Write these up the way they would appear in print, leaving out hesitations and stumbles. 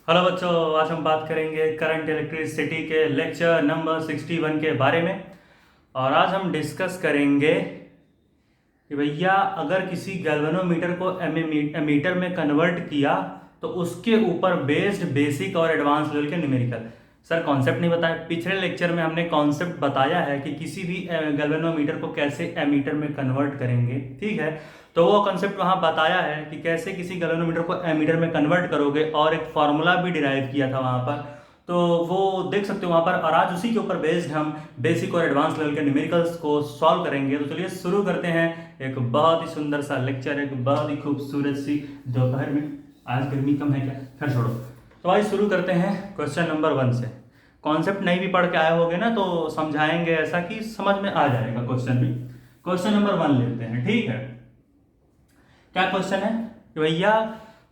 Hello बच्चों, आज हम बात करेंगे करंट इलेक्ट्रिसिटी के लेक्चर नंबर 61 के बारे में। और आज हम डिस्कस करेंगे कि भैया अगर किसी गैल्वेनोमीटर को एमीटर में कन्वर्ट किया तो उसके ऊपर बेस्ड बेसिक और एडवांस लेवल के न्यूमेरिकल। सर कॉन्सेप्ट नहीं बताया। पिछले लेक्चर में हमने कॉन्सेप्ट बताया है कि किसी भी गैल्वेनोमीटर को कैसे एमीटर में कन्वर्ट करेंगे, ठीक है। तो वो कॉन्सेप्ट वहाँ बताया है कि कैसे किसी गैल्वेनोमीटर को एमीटर में कन्वर्ट करोगे, और एक फॉर्मूला भी डिराइव किया था वहाँ पर। तो वो देख सकते हो वहाँ पर। और आज उसी के ऊपर बेस्ड हम बेसिक और एडवांस लेवल के न्यूमेरिकल्स को सॉल्व करेंगे। तो चलिए शुरू करते हैं। एक बहुत ही सुंदर सा लेक्चर, एक बहुत ही खूबसूरत सी दोपहर में। आज गर्मी कम है क्या, खैर छोड़ो। तो आज शुरू करते हैं क्वेश्चन नंबर 1 से। कॉन्सेप्ट नहीं भी पढ़ के आए होगे ना, तो समझाएंगे ऐसा कि समझ में आ जाएगा क्वेश्चन भी। क्वेश्चन नंबर 1 लेते हैं, ठीक है। क्या क्वेश्चन है कि भैया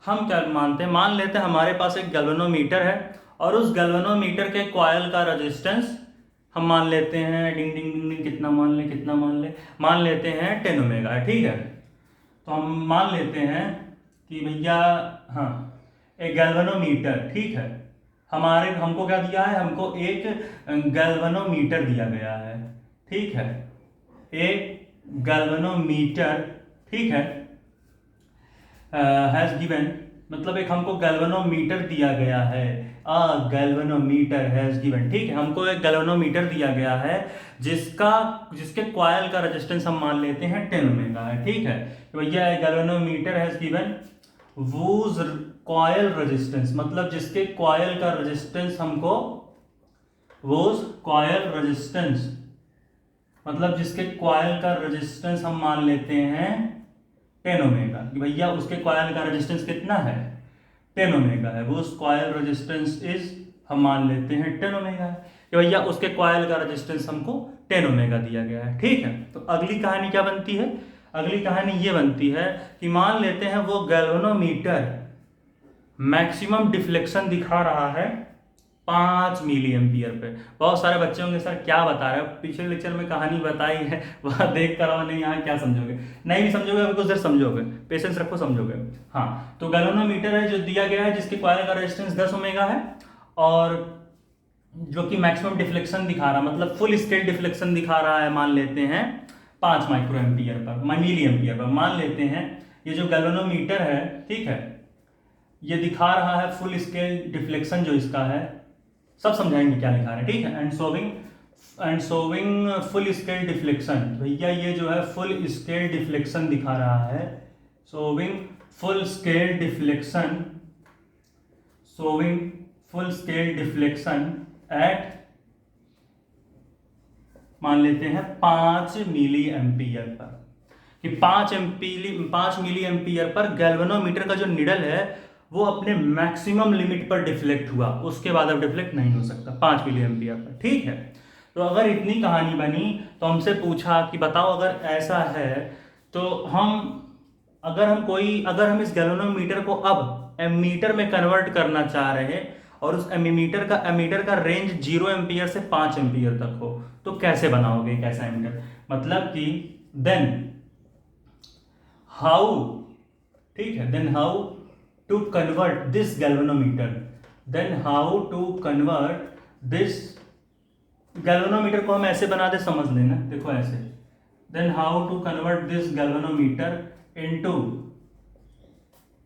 हम क्या मानते हैं, मान लेते हैं हमारे पास एक गैल्वेनोमीटर है और उस गैल्वेनोमीटर के कॉइल का रेजिस्टेंस हम मान लेते हैं, डिंग डिंग डिंग डिंग, कितना मान लेते हैं 10 ओमेगा है, ठीक है। तो हम मान लेते हैं कि भैया हाँ, एक गैल्वेनोमीटर, ठीक है। हमको क्या दिया है, हमको एक गैल्वेनोमीटर दिया गया है, ठीक है। एक गैल्वेनोमीटर, ठीक है, हैज गिवन, मतलब एक हमको गैल्वेनोमीटर दिया गया है। गैल्वेनोमीटर हैज गिवन, ठीक है। हमको एक गैल्वेनोमीटर दिया गया है जिसके कॉइल का रेजिस्टेंस हम मान लेते हैं 10 ओमेगा है, ठीक है। तो भैया galvanometer has given whose coil resistance, मतलब जिसके कॉइल का रेजिस्टेंस हमको वूज कॉइल रेजिस्टेंस, मतलब जिसके कॉइल का रेजिस्टेंस हम मान लेते हैं 10 ओमेगा, कि भैया उसके कॉइल का रेजिस्टेंस कितना है, 10 ओमेगा है। वो उस कॉइल रेजिस्टेंस इज, हम मान लेते हैं 10 ओमेगा है, कि भैया उसके कॉइल का रेजिस्टेंस हमको 10 ओमेगा दिया गया है, ठीक है। तो अगली कहानी क्या बनती है, अगली कहानी ये बनती है कि मान लेते हैं वो गैल्वेनोमीटर मैक्सिमम डिफ्लेक्शन दिखा रहा है 5 मिली एम्पियर पे। बहुत सारे बच्चे होंगे सर क्या बता रहे हो, पिछले लेक्चर में कहानी बताई है वह देख कर और नहीं, यहाँ क्या समझोगे, नहीं भी समझोगे अभी कुछ देर समझोगे, पेशेंस रखो समझोगे। हाँ, तो गैल्वेनोमीटर है जो दिया गया है जिसके कॉइल का रेजिस्टेंस 10 ओमेगा है, और जो कि मैक्सिमम डिफ्लेक्शन दिखा रहा, मतलब फुल स्केल डिफ्लेक्शन दिखा रहा है, मान लेते हैं 5 micro ampere per, milli ampere per मान लेते हैं। ये जो गैल्वेनोमीटर है, ठीक है, ये दिखा रहा है फुल स्केल डिफ्लेक्शन जो इसका है, सब समझाएंगे क्या लिखा है, ठीक है। And showing full scale deflection, भैया ये जो है फुल स्केल डिफ्लेक्शन दिखा रहा है, showing full scale deflection, showing full scale deflection eight, मान लेते हैं 5 मिली एम्पियर पर, कि 5 मिली एम्पियर पर गैल्वेनोमीटर का जो निडल है वो अपने मैक्सिमम लिमिट पर डिफ्लेक्ट हुआ, उसके बाद अब डिफ्लेक्ट नहीं हो सकता 5 मिली एम्पियर पर, ठीक है। तो अगर इतनी कहानी बनी तो हमसे पूछा कि बताओ अगर ऐसा है तो अगर हम इस गैल्वेनोमीटर को अब एमीटर में कन्वर्ट करना चाह रहे हैं और उस एमीटर का रेंज 0 एम्पियर से 5 एम्पियर तक हो, तो कैसे बनाओगे एक ऐसा एमीटर, मतलब कि देन हाउ, ठीक है, then how to convert this galvanometer, then how to convert this galvanometer को हम ऐसे बना दे, समझ लेना, देखो ऐसे, then how to convert this galvanometer into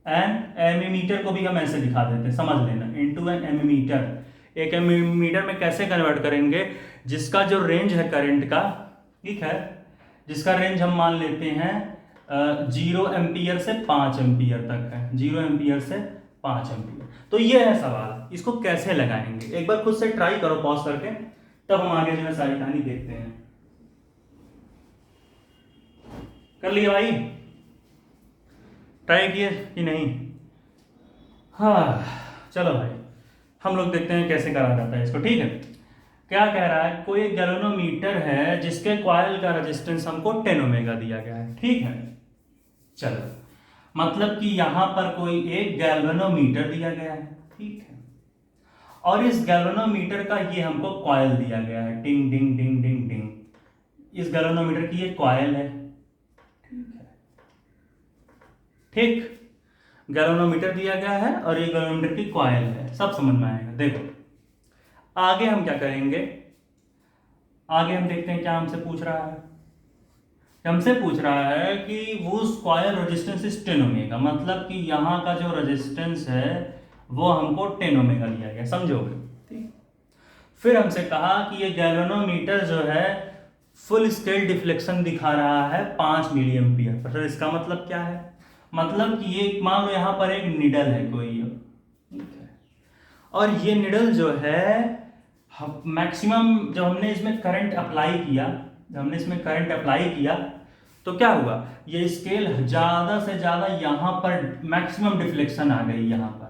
an ammeter, को भी हम ऐसे दिखा देते हैं, समझ लेना, इनटू एन एमीमीटर। एक एमीमीटर में कैसे कन्वर्ट करेंगे, जिसका जो रेंज है करंट का, ठीक है, जिसका रेंज हम मान लेते हैं 0 एम्पियर से 5 एम्पियर तक है, 0 एम्पियर से 5 एम्पियर। तो ये है सवाल, इसको कैसे लगाएंगे, एक बार खुद से ट्राई करो पॉज करके, तब हम आगे जो है सारी कहानी देखते हैं। कर लिया भाई, ट्राई किए कि नहीं? हाँ चलो भाई, हम लोग देखते हैं कैसे करा जाता है इसको, ठीक है। क्या कह रहा है, कोई गैल्वेनोमीटर है जिसके कॉइल का रेजिस्टेंस हमको 10 ओमेगा दिया गया है, ठीक है। चलो, मतलब कि यहां पर कोई एक गैल्वेनोमीटर दिया गया है, ठीक है, और इस गैल्वेनोमीटर का ये हमको कॉइल दिया गया है, डिंग डिंग डिंग डिंग डिंग, इस गैल्वेनोमीटर की ये कॉइल है, ठीक है, ठीक। गैल्वेनोमीटर दिया गया है और ये गैल्वेनोमीटर की कॉइल है, सब समझ में आएगा। देखो आगे हम क्या करेंगे, आगे हम देखते हैं क्या हमसे पूछ रहा है। हमसे पूछ रहा है कि वो कॉइल रेजिस्टेंस इज 10 ओमेगा, मतलब कि यहाँ का जो रेजिस्टेंस है वो हमको 10 ओमेगा दिया गया, समझोगे? ठीक। फिर हमसे कहा कि ये गैल्वेनोमीटर जो है फुल स्केल डिफ्लेक्शन दिखा रहा है 5 मिली एम्पियर पर। सर इसका मतलब क्या है? मतलब कि ये मान लो यहाँ पर एक निडल है कोई, ठीक है, और ये निडल जो है मैक्सिमम जब हमने इसमें करंट अप्लाई किया, तो क्या हुआ, ये स्केल ज़्यादा से ज़्यादा यहाँ पर मैक्सिमम डिफ्लेक्शन आ गई यहाँ पर,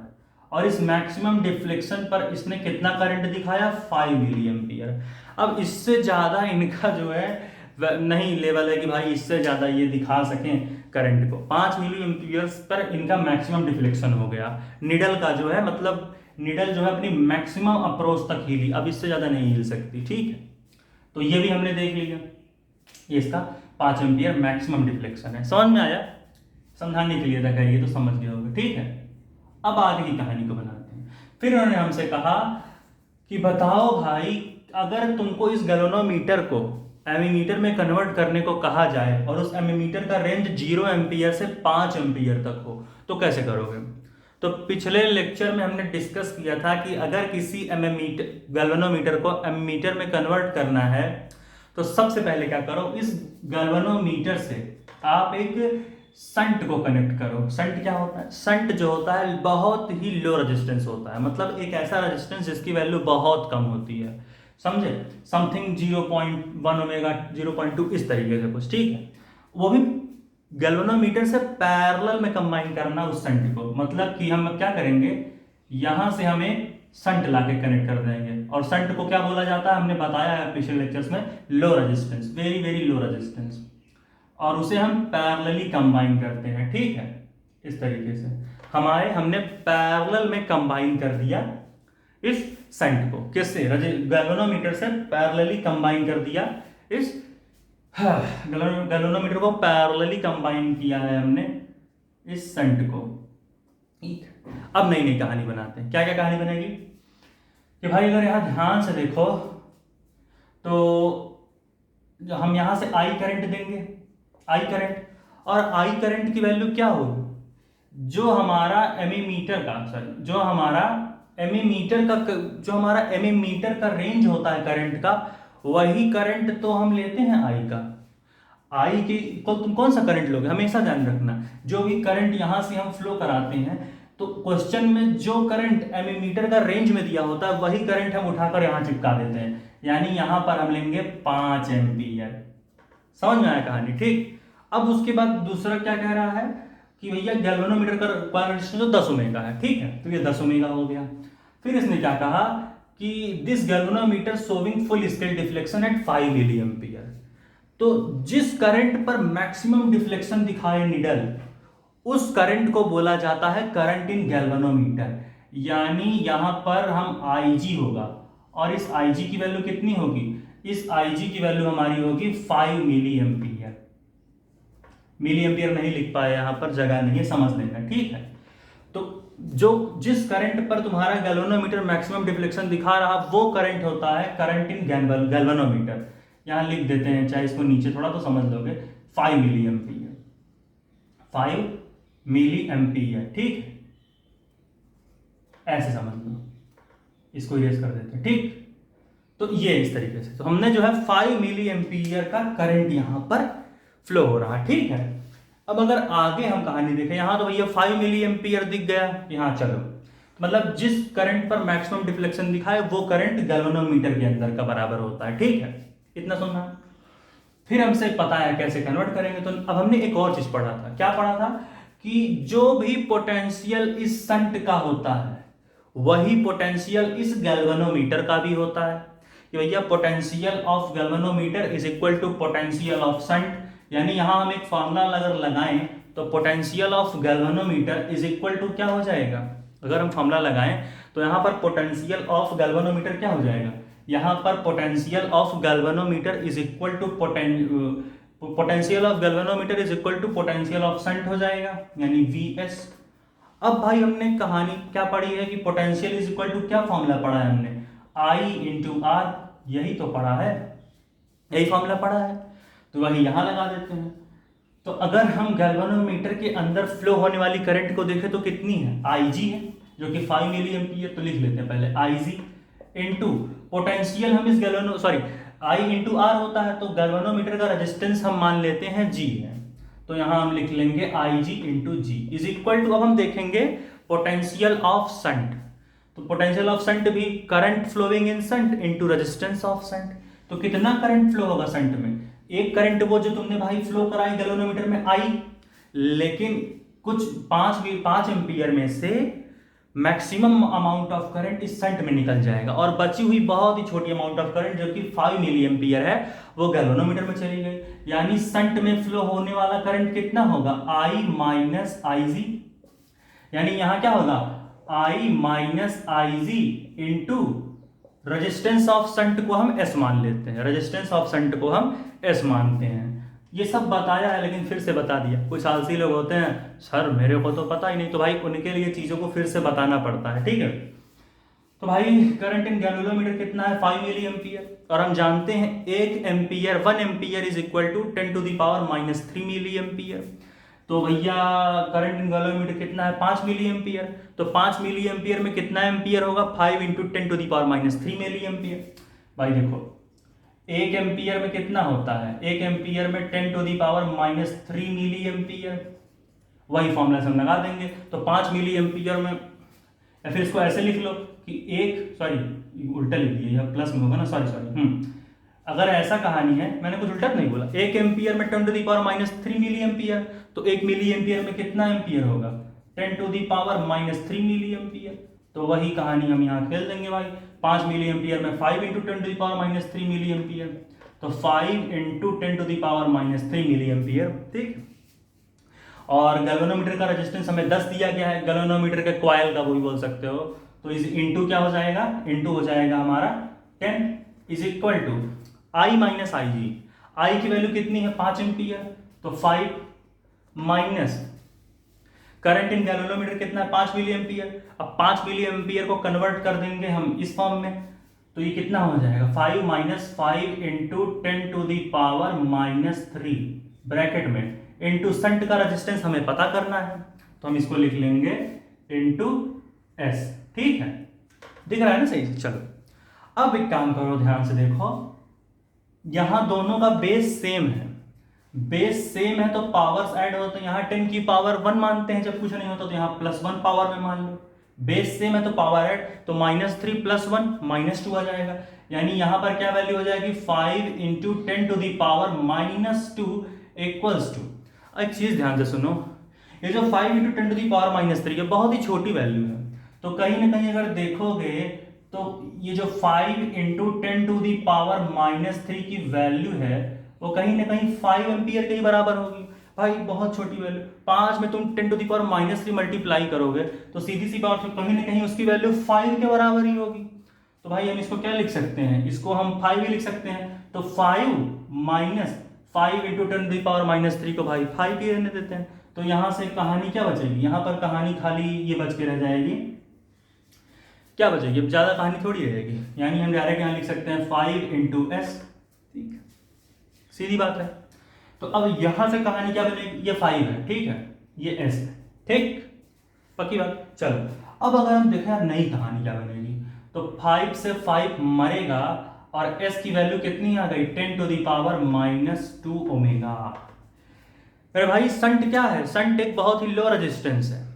और इस मैक्सिमम डिफ्लेक्शन पर इसने कितना करंट दिखाया, 5 मिली एम्पियर। अब इससे ज़्यादा इनका जो है नहीं लेवल है कि भाई इससे ज़्यादा ये दिखा सकें करंट को। 5 मिली एम्पियर पर इनका मैक्सिमम डिफ्लेक्शन हो गया, निडल का जो है, मतलब निडल जो है अपनी मैक्सिमम अप्रोच तक हिली, अब इससे ज़्यादा नहीं हिल सकती। ठीक है, तो ये भी हमने देख लिया, ये इसका 5 एम्पियर मैक्सिमम डिफ्लेक्शन है। समझ में आया? समझाने के लिए रखा, ये तो समझ गए होगे। ठीक है, अब आगे की कहानी को बनाते हैं। फिर उन्होंने हमसे कहा कि बताओ भाई, अगर तुमको इस गैल्वेनोमीटर को एमीमीटर में कन्वर्ट करने को कहा जाए और उस एमीमीटर का रेंज 0 एम्पियर से 5 एम्पियर तक हो तो कैसे करोगे? तो पिछले लेक्चर में हमने डिस्कस किया था कि अगर किसी गैल्वेनोमीटर को एमीमीटर में कन्वर्ट करना है तो सबसे पहले क्या करो, इस गैल्वेनोमीटर से आप एक संट को कनेक्ट करो। संट क्या होता है? संट जो होता है बहुत ही लो रेजिस्टेंस होता है, मतलब एक ऐसा रेजिस्टेंस जिसकी वैल्यू बहुत कम होती है, समझे? समथिंग 0.1 ओमेगा, 0.2 इस तरीके से कुछ। ठीक है, वो भी गैल्वेनोमीटर से पैरेलल में कंबाइन करना उस संट को, मतलब कि हम क्या करेंगे, यहां से हमें संट लाके कनेक्ट कर देंगे, और संट को क्या बोला जाता है हमने बताया है पिछले लेक्चर्स में, low resistance, very very low resistance, और उसे हम पैरेलली कंबाइन करते हैं। ठीक है, इस तरीके से हमने पैरेलल में कंबाइन कर दिया इस संट को, किससे? गैल्वेनोमीटर से पैरेलली कंबाइन कर दिया इस गैल्वेनोमीटर को पैरेलली कंबाइन किया है हमने इस संट को। ठीक, अब नई नई कहानी बनाते हैं। क्या क्या कहानी बनेगी कि भाई अगर यहां ध्यान से देखो तो जो हम यहां से आई करंट देंगे, आई करंट, और आई करंट की वैल्यू क्या होगी, जो हमारा एमीमीटर का रेंज होता है करंट का, वही करंट तो हम लेते हैं आई का। आई के इक्वल तुम कौन सा करंट लोगे, हमेशा ध्यान रखना, जो भी करंट यहां से हम फ्लो कराते हैं, तो क्वेश्चन में जो करंट एमीमीटर का रेंज में दिया होता है वही करंट हम उठाकर यहां चिपका देते हैं, यानी यहां पर हम लेंगे 5 एम्पियर। समझ में आया कहानी? ठीक, अब उसके बाद दूसरा क्या कह रहा है कि भैया गैल्वेनोमीटर का कॉइल रेजिस्टेंस तो 10 ओमेगा है। ठीक है, तो ये 10 ओमेगा हो गया। फिर इसने क्या कहा कि this galvanometer showing full scale deflection at 5 milli ampere. तो जिस करंट पर मैक्सिमम डिफ्लेक्शन दिखाए निडल, उस करंट को बोला जाता है करंट इन गैल्वेनोमीटर, यानी यहां पर हम IG होगा, और इस IG की वैल्यू कितनी होगी, इस IG की वैल्यू हमारी होगी 5 मिली एम्पियर। मिली एम्पियर नहीं लिख पाए, यहां पर जगह नहीं है, समझ लेना। ठीक है, तो जिस करंट पर तुम्हारा गैल्वेनोमीटर मैक्सिमम डिफ्लेक्शन दिखा रहा वो करंट होता है करंट इन गैल्वेनोमीटर। यहां लिख देते हैं, चाहे इसको नीचे थोड़ा तो समझ लोगे, 5 मिली एम्पियर, 5 मिली एम्पियर। ठीक, ऐसे समझ लो, इसको इरेज कर देते हैं। ठीक, तो ये इस तरीके से, तो हमने जो है 5 मिली एम्पियर का करंट यहां पर फ्लो हो रहा है। ठीक है, अब अगर आगे हम कहानी देखें, यहां तो भैया 5 मिली एम्पियर दिख गया, यहां चलो, मतलब जिस करंट पर मैक्सिमम डिफ्लेक्शन दिखाए वो करंट गैल्वेनोमीटर के अंदर का बराबर होता है। ठीक है, इतना सुनना। फिर हमसे पता है कैसे कन्वर्ट करेंगे, तो अब हमने एक और चीज पढ़ा था। क्या पढ़ा था कि जो भी पोटेंशियल इस संट का होता है वही पोटेंशियल इस गैल्वेनोमीटर का भी होता है, कि भैया potential of galvanometer is equal to potential of shunt, यानी यहां हम एक फॉर्मूला अगर लगाएं तो potential of galvanometer is equal to क्या हो जाएगा, अगर हम फॉर्मूला लगाएं तो यहां पर पोटेंशियल ऑफ गैल्वेनोमीटर क्या हो जाएगा, यहां पर potential of galvanometer is equal to potential of galvanometer is equal to potential of shunt हो जाएगा, यानी VS। अब भाई हमने कहानी क्या पढ़ी है कि पोटेंशियल इज इक्वल टू क्या फॉर्मूला पढ़ा है हमने, I इंटू आर, यही तो पढ़ा है, यही फॉर्मूला पढ़ा है, तो वही यहां लगा देते हैं। तो अगर हम गैल्वेनोमीटर के अंदर फ्लो होने वाली करंट को देखें तो कितनी है, IG है जो कि 5 मिली एम्पीयर, तो लिख लेते हैं पहले IG इंटू पोटेंशियल, हम इस I इंटू आर होता है, तो गैल्वेनोमीटर का रेजिस्टेंस हम मान लेते हैं G है, तो यहां हम लिख लेंगे IG into G is equal to, अब हम देखेंगे पोटेंशियल ऑफ शंट, तो पोटेंशियल ऑफ शंट भी current flowing in shunt into resistance of shunt, तो कितना करंट फ्लो होगा शंट में, एक करंट वो जो तुमने भाई फ्लो कराई गैल्वेनोमीटर में आई, लेकिन कुछ 5 एम्पियर में से मैक्सिमम अमाउंट ऑफ करंट इस शंट में निकल जाएगा, और बची हुई बहुत ही छोटी अमाउंट ऑफ करंट जो कि 5 मिली एम्पियर है वो गैल्वेनोमीटर में चली गई, यानी शंट में फ्लो होने वाला करंट कितना होगा, I माइनस IG, यानी यहां क्या होगा I minus IG into resistance of shunt को हम S मान लेते हैं, रेजिस्टेंस ऑफ शंट को हम S मानते हैं। ये सब बताया है लेकिन फिर से बता दिया, कुछ आलसी लोग होते हैं सर मेरे को तो पता ही नहीं, तो भाई उनके लिए चीज़ों को फिर से बताना पड़ता है, ठीक है। तो भाई करंट इन गैल्वेनोमीटर कितना है 5 मिली एम्पियर, और हम जानते हैं 1 ampere is equal to 10 to the power -3 milli ampere, तो भैया करंट इन गैल्वेनोमीटर कितना है 5 मिली एम्पियर, तो 5 मिली एम्पियर में कितना एम्पियर होगा 5 into 10 to the power -3 milli ampere. भाई देखो 1 एम्पियर में कितना होता है, 1 एम्पियर में 10 to the power -3 milli ampere, वही फॉर्मूला से हम लगा देंगे, तो 5 मिली एम्पियर में, या फिर इसको ऐसे लिख लो कि उल्टा लिख दिया, प्लस में होगा ना, सॉरी अगर ऐसा कहानी है, मैंने कुछ उल्टा नहीं बोला, 1 एम्पियर में 10 to the power -3 milli ampere, तो 1 मिली एम्पियर में कितना एम्पियर होगा 10 to the power -3 milli ampere, तो वही कहानी हम यहाँ खेल देंगे भाई, 5 मिली एम्पियर में 5 into 10 to the power -3 milli ampere, तो 5 into 10 to the power -3 milli ampere, ठीक। और गैल्वेनोमीटर का रेजिस्टेंस हमें 10 दिया गया है, गैल्वेनोमीटर के कॉइल का वो भी बोल सकते हो, तो इस इंटू क्या हो जाएगा, इंटू हो जाएगा हमारा 10 is equal to I minus IG, I की वैल्यू कितनी है 5 एम्पियर, तो 5 माइनस करंट इन गैल्वेनोमीटर कितना है 5 मिली एम्पियर, अब 5 मिली एम्पियर को कन्वर्ट कर देंगे हम इस फॉर्म में, तो ये कितना हो जाएगा 5 minus 5 into 10 to the power -3 bracket में इंटू शंट का रेजिस्टेंस हमें पता करना है, तो हम इसको लिख लेंगे इंटू S, ठीक है, दिख रहा है ना सही से। चलो अब एक काम करो, ध्यान से देखो, यहां दोनों का बेस सेम है, बेस सेम है तो पावर्स ऐड होते हैं, यहाँ 10 की पावर 1 मानते हैं जब कुछ नहीं होता, तो यहाँ +1 पावर में मान लो, बेस सेम है तो पावर ऐड, तो -3 + 1 -2 आ जाएगा, यानी यहाँ पर क्या वैल्यू हो जाएगी 5 into 10 to the power -2 equals to, एक चीज ध्यान से सुनो, ये जो 5 इंटू 10 टू दी पावर -3 ये बहुत ही छोटी वैल्यू है, तो कहीं ना कहीं अगर देखोगे तो ये जो 5 इंटू 10 टू दी पावर -3 की वैल्यू है वो कहीं ना कहीं 5 एम्पियर के ही बराबर होगी, भाई बहुत छोटी वैल्यू, 5 में तुम 10 टू दी पावर -3 मल्टीप्लाई करोगे तो सीधी सी बात है कहीं ना कहीं उसकी वैल्यू 5 के बराबर ही होगी, तो भाई हम इसको क्या लिख सकते हैं, इसको हम 5 ही लिख सकते हैं, तो 5 minus 5 into 10 to the power -3 को भाई 5 ही रहने देते हैं, तो यहां से कहानी क्या बचेगी, यहां पर कहानी खाली ये बच के रह जाएगी, क्या बचेगी, अब ज्यादा कहानी थोड़ी रहेगी, यानी हम डायरेक्ट यहां लिख सकते हैं 5 इंटू S, ठीक, सीधी बात है। तो अब यहां से कहानी क्या बनेगी, ये 5 है, ठीक है, ये S है, ठीक, पक्की बात। चलो अब अगर हम देखें नई कहानी क्या बनेगी, तो 5 से 5 मरेगा और S की वैल्यू कितनी आ गई 10 टू दी पावर -2 ओमेगा। मेरे भाई शंट क्या है, शंट एक बहुत ही लो रेजिस्टेंस है,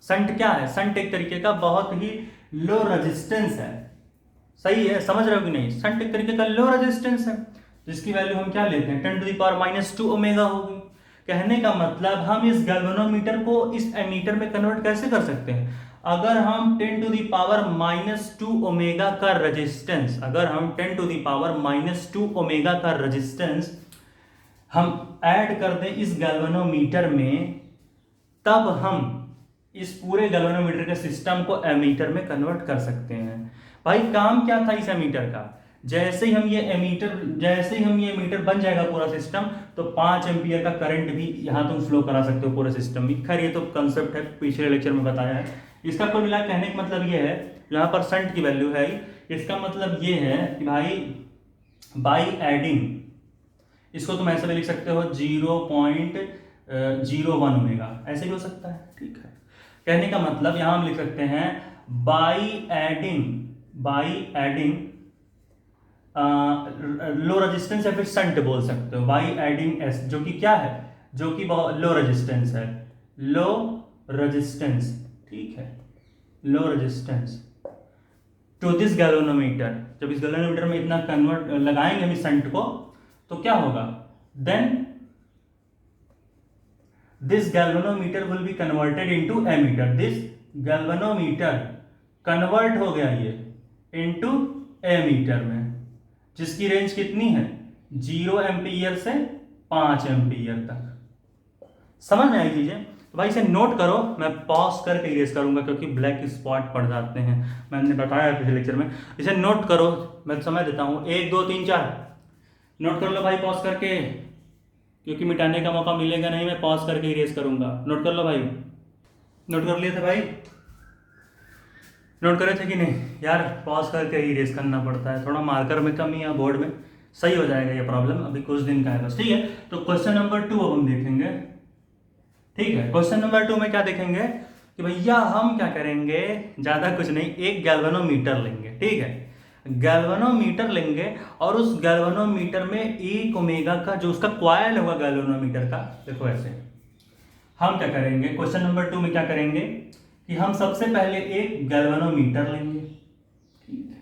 शंट क्या है, शंट एक तरीके का बहुत ही लो रेजिस्टेंस है, सही है, समझ रहे हो कि नहीं, शंट एक तरीके का लो रेजिस्टेंस है, जिसकी वैल्यू हम क्या लेते हैं 10 टू दी पावर -2 ओमेगा होगी। कहने का मतलब हम इस गैल्वेनोमीटर को इस एमीटर में कन्वर्ट कैसे कर सकते हैं, अगर हम 10 टू दी पावर -2 ओमेगा का रेजिस्टेंस, अगर हम 10 टू दी पावर -2 ओमेगा का रेजिस्टेंस हम ऐड कर दें इस गैल्वेनोमीटर में, तब हम इस पूरे गैल्वेनोमीटर के सिस्टम को एमीटर में कन्वर्ट कर सकते हैं। भाई काम क्या था इस एमीटर का, जैसे ही हम ये एमीटर बन जाएगा पूरा सिस्टम, तो 5 एम्पियर का करंट भी यहाँ तुम फ्लो करा सकते हो पूरे सिस्टम में। खैर ये तो कंसेप्ट है, पिछले लेक्चर में बताया है। इसका कुल मिला कहने का मतलब ये है, यहाँ पर शंट की वैल्यू है, इसका मतलब ये है कि भाई बाई एडिंग, इसको तुम ऐसे भी लिख सकते हो 0.01 ओमेगा, ऐसे भी हो सकता है, ठीक है। कहने का मतलब यहां हम लिख सकते हैं बाई एडिंग लो रेजिस्टेंस, या फिर शंट बोल सकते हो, बाई एडिंग एस, जो कि क्या है, जो कि लो रेजिस्टेंस है, लो रेजिस्टेंस, ठीक है, low resistance to this galvanometer. जब इस गैल्वेनोमीटर में इतना कन्वर्ट लगाएंगे हम इस शंट को, तो क्या होगा, then this galvanometer will be converted into ammeter. This galvanometer convert हो गया ये इनटू एमीटर में, जिसकी रेंज कितनी है, 0 एम्पीयर से 5 एम्पीयर तक। समझ में आई चीजें? तो भाई इसे नोट करो, मैं पॉज करके इरेज करूंगा क्योंकि ब्लैक स्पॉट पड़ जाते हैं, मैंने बताया पिछले लेक्चर में। इसे नोट करो, मैं समय देता हूं, 1 2 3 4 नोट कर लो भाई पॉज करके, क्योंकि मिटाने का मौका मिलेगा नहीं, मैं पॉज करके इरेज करूंगा। नोट कर लो भाई, नोट कर लिए थे भाई, नोट करे थे कि नहीं यार? पॉज करके ही इरेज करना पड़ता है, थोड़ा मार्कर में कमी है बोर्ड में, सही हो जाएगा ये प्रॉब्लम, अभी कुछ दिन का है बस, ठीक है। तो क्वेश्चन नंबर 2 अब हम देखेंगे, ठीक है। क्वेश्चन नंबर 2 में क्या देखेंगे कि भैया हम क्या करेंगे, ज्यादा कुछ नहीं, एक गैल्वेनोमीटर लेंगे, ठीक है, गैल्वेनोमीटर लेंगे, और उस गैल्वेनोमीटर में 1 ओमेगा का जो उसका कॉइल होगा गैल्वेनोमीटर का, देखो ऐसे हम क्या करेंगे, क्वेश्चन नंबर 2 में क्या करेंगे कि हम सबसे पहले एक गैल्वेनोमीटर लेंगे, ठीक है,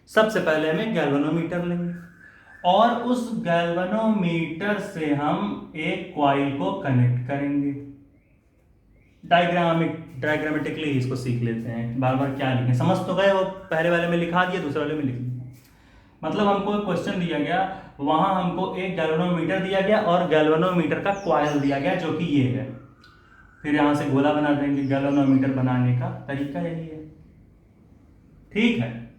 सबसे पहले हम एक गैल्वेनोमीटर लेंगे, और उस गैल्वेनोमीटर से हम एक कॉइल को कनेक्ट करेंगे। डायग्रामेटिकली इसको सीख लेते हैं, बार बार क्या लिखें, समझ तो गए, वो पहले वाले में लिखा दिया, दूसरे वाले में लिख दिया। मतलब हमको एक क्वेश्चन दिया गया, वहां हमको एक गैल्वेनोमीटर दिया गया और गैल्वेनोमीटर का कॉइल दिया गया जो कि ये है, फिर यहां से गोला बना देंगे। गैल्वेनोमीटर बनाने का तरीका यही है, ठीक है।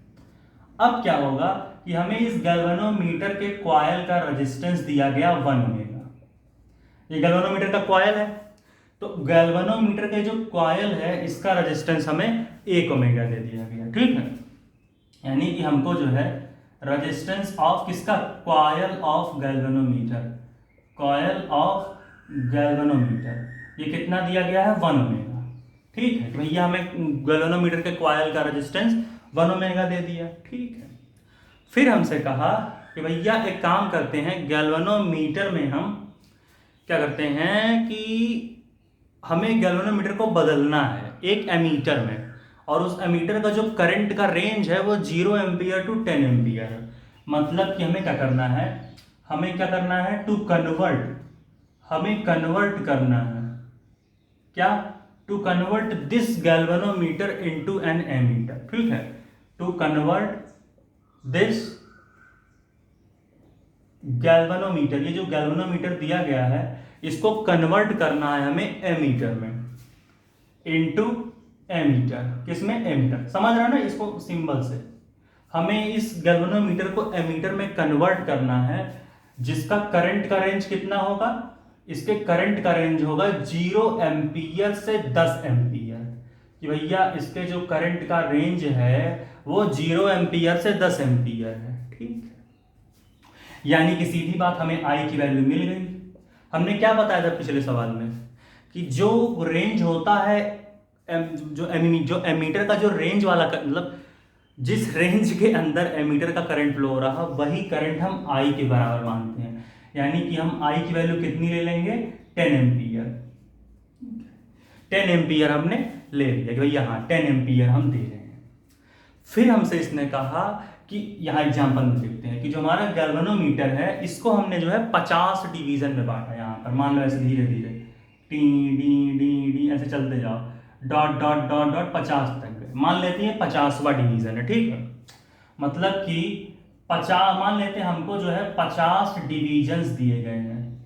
अब क्या होगा कि हमें इस गैल्वेनोमीटर के कॉइल का रेजिस्टेंस दिया गया 1 ओमेगा, ये गैल्वेनोमीटर का कॉइल है, तो गैल्वेनोमीटर के जो कॉइल है इसका रेजिस्टेंस हमें 1 ओमेगा दे दिया गया, ठीक है। यानी कि हमको जो है रेजिस्टेंस ऑफ किसका, coil of galvanometer, coil of galvanometer, ये कितना दिया गया है, 1 ओमेगा, ठीक है। भैया हमें गैल्वेनोमीटर के कॉइल का रेजिस्टेंस 1 ओमेगा दे दिया, ठीक है। फिर हमसे कहा कि भैया एक काम करते हैं, गैल्वेनोमीटर में हम क्या करते हैं कि हमें गैल्वेनोमीटर को बदलना है एक एमीटर में, और उस एमीटर का जो करंट का रेंज है वो 0 एम्पियर टू 10 एम्पियर है। मतलब कि हमें क्या करना है, हमें क्या करना है, टू कन्वर्ट, हमें कन्वर्ट करना है क्या, to convert this galvanometer into an ammeter, ठीक है, टू कन्वर्ट दिस गैल्वेनोमीटर, ये जो गैल्वेनोमीटर दिया गया है इसको कन्वर्ट करना है हमें एमीटर में, इनटू एमीटर, किसमें, एमीटर, समझ रहा है ना इसको सिंबल से। हमें इस गैल्वेनोमीटर को एमीटर में कन्वर्ट करना है, जिसका करंट का रेंज कितना होगा, इसके करंट का रेंज होगा 0 एम्पियर से 10 एम्पियर, कि भैया इसके जो करंट का रेंज है वो 0 एम्पियर से 10 एम्पियर है, ठीक है। यानी कि सीधी बात, हमें आई की वैल्यू मिल गई। हमने क्या बताया था पिछले सवाल में कि जो रेंज होता है, जो एमीटर का जो रेंज वाला मतलब जिस रेंज के अंदर एमीटर का करंट फ्लो हो रहा, वही करंट हम आई के बराबर मानते हैं। यानी कि हम आई की वैल्यू कितनी ले लेंगे, 10 एम्पियर, 10 एम्पियर हमने ले लिया कि भैया हाँ 10 एम्पियर हम दे रहे हैं। फिर हमसे इसने कहा कि यहाँ एग्जाम्पल में देखते हैं कि जो हमारा गैल्वेनोमीटर है इसको हमने जो है 50 डिवीजन में बांटा। यहाँ पर मान लो ऐसे धीरे धीरे टी डी डी डी ऐसे चलते जाओ, डॉट डॉट डॉट डॉट 50 तक गए, मान लेते हैं 50वां डिवीजन है, ठीक है। मतलब कि 50, मान लेते हैं हमको जो है 50 डिवीजन्स दिए गए हैं,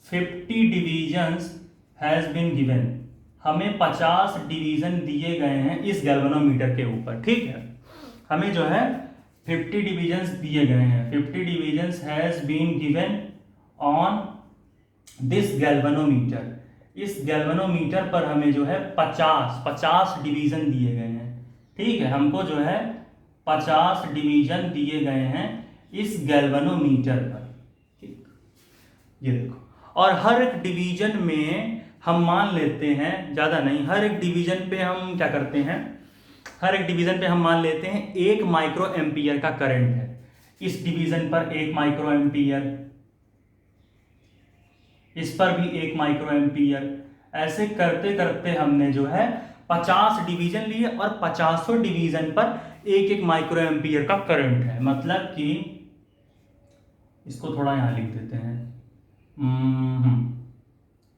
50 डिवीजन्स हैज बीन गिवन, हमें 50 डिवीजन दिए गए हैं इस गैल्वेनोमीटर के ऊपर, ठीक है। हमें जो है 50 डिविजन्स दिए गए हैं, 50 divisions has been given on this galvanometer. इस गैल्वेनोमीटर पर हमें जो है 50 डिवीजन दिए गए हैं। ठीक है, हमको जो है 50 डिवीजन दिए गए हैं इस गैल्वेनोमीटर पर। ठीक, ये देखो, और हर एक डिवीजन में हम मान लेते हैं, ज़्यादा नहीं, हर एक डिवीजन पे हम क्या करते हैं, हर एक डिवीजन पे हम मान लेते हैं 1 माइक्रो एम्पियर का करंट है। इस डिवीजन पर 1 माइक्रो एम्पियर, इस पर भी 1 माइक्रो एम्पियर। ऐसे करते करते हमने जो है 50 डिवीजन लिए और 50 डिवीजन पर 1 माइक्रो एम्पियर का करंट है। मतलब कि इसको थोड़ा यहां लिख देते हैं,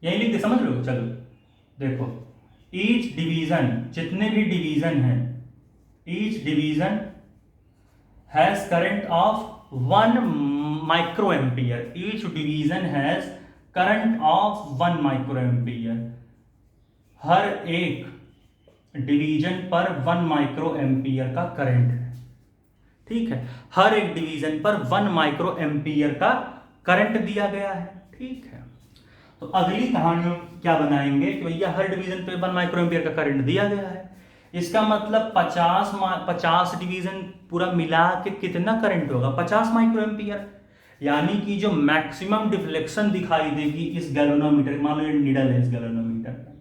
यही लिख दे, समझ लो। चलो देखो, ईच डिवीजन, जितने भी डिवीजन हैं, each division has current of 1 micro ampere. Each division has current of 1 micro ampere. हर एक डिवीजन पर 1 माइक्रो एम्पियर का करंट है। ठीक है, हर एक डिवीजन पर 1 माइक्रो एम्पियर का करंट दिया गया है। ठीक है, तो अगली कहानी क्या बनाएंगे कि भैया हर डिवीजन पे 1 माइक्रो एम्पियर का करंट दिया गया है। इसका मतलब 50 डिवीजन पूरा मिला के कितना करंट होगा, 50 माइक्रो एम्पियर। यानी कि जो मैक्सिमम डिफ्लेक्शन दिखाई देगी इस गैल्वेनोमीटर, मान लो ये निडल है इस गैल्वेनोमीटर में,